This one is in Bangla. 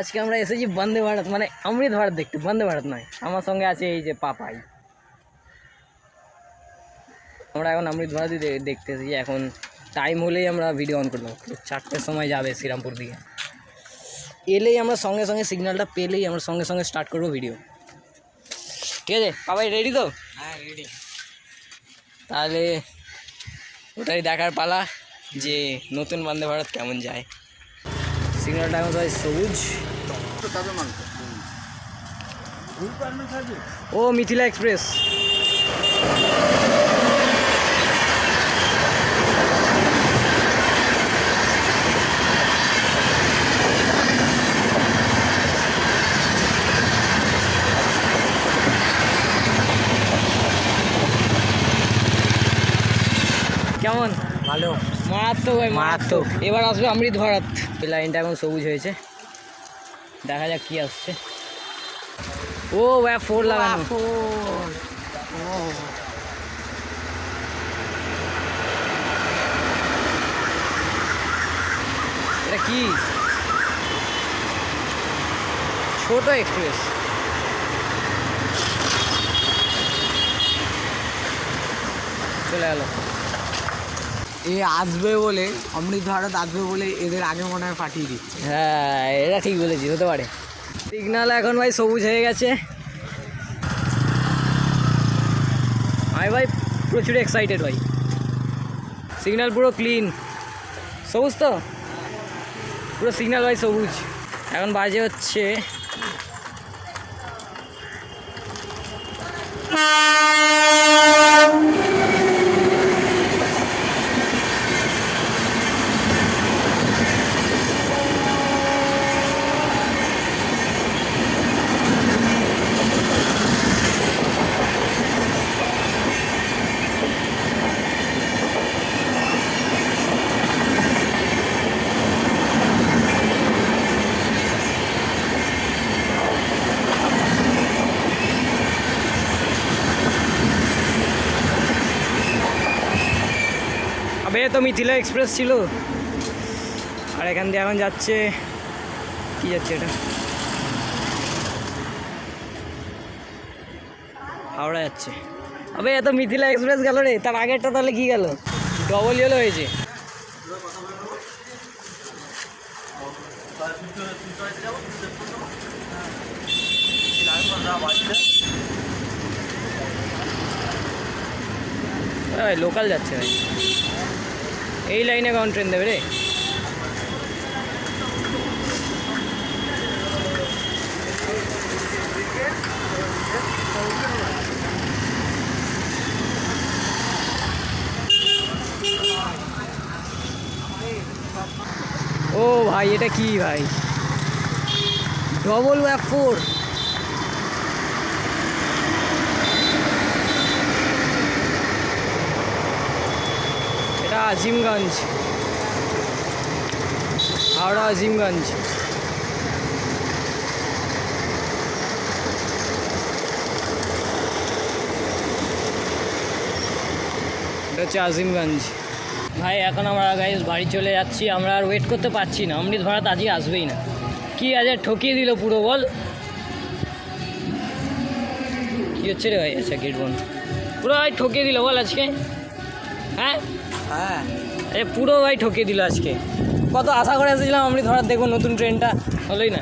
আজকে আমরা এসেছি বন্দে ভারত মানে অমৃত ভারত দেখতে, বন্দে ভারত নয়। আমার সঙ্গে আছে এই যে পাপাই। আমরা এখন অমৃত ভারতই দেখতে এসেছি। এখন টাইম হলেই আমরা ভিডিও অন করে দেবো। 4টের সময় যাবে শ্রীরামপুর দিকে। এলেই আমরা সঙ্গে সঙ্গে সিগন্যালটা পেলেই আমরা সঙ্গে সঙ্গে স্টার্ট করবো ভিডিও। ঠিক আছে পাপাই, রেডি তো? হ্যাঁ রেডি। তাহলে ওটাই দেখার পালা যে নতুন বন্দে ভারত কেমন যায়। সিগন্যালটা এখন সবাই সবুজ। ও মিথিলা এক্সপ্রেস। কেমন? ভালো, মারাত্মক ভাই, মারাত্মক। এবার আসবে অমৃত ভারত। এই লাইনটা এখন সবুজ হয়েছে, দেখা যাক কি আসছে। ও WAP4 লাগানো। এটা কি? ছোট এক্সপ্রেস। চলে গেল। এ আসবে বলে, অমৃত ভারত আসবে বলে এদের আগে মনে হয় পাঠিয়ে দিচ্ছে। হ্যাঁ এটা ঠিক বলেছি, হতে পারে। সিগন্যাল এখন ভাই সবুজ হয়ে গেছে। আমি ভাই প্রচুর এক্সাইটেড ভাই। সিগন্যাল পুরো ক্লিন, সবুজ তো পুরো সিগন্যাল ভাই সবুজ। এখন বাজে হচ্ছে আবে তো মিথিলা এক্সপ্রেস ছিল। আর এখান দিয়ে এখন যাচ্ছে, কি যাচ্ছে এটা? হাওড়া যাচ্ছে। আবে এত মিথিলা এক্সপ্রেস গেল রে, তার আগেরটা তাহলে কি গেল? ডবল ইয়েলো হয়েছে। ভাই লোকাল যাচ্ছে ভাই, এই লাইনে কোন ট্রেন দেবে রে? ও ভাই এটা কি ভাই? Double WAP4। এটা আজিমগঞ্জ, হাওড়া আজিমগঞ্জ। এটা হচ্ছে আজিমগঞ্জ। ভাই এখন আমরা গাইস বাড়ি চলে যাচ্ছি। আমরা আর ওয়েট করতে পারছি না, অমৃত ভারত আজকে আসবেই না। কি আজ ঠকিয়ে দিল পুরো, বল কি হচ্ছে রে ভাই? আচ্ছা গেট বন্ধ, পুরো ভাই ঠকিয়ে দিল বল আজকে। হ্যাঁ হ্যাঁ পুরো ভাই ঠকিয়ে দিল আজকে। কত আশা করে এসেছিলাম অমৃত ভারত দেখবো, নতুন ট্রেনটা, হলোই না।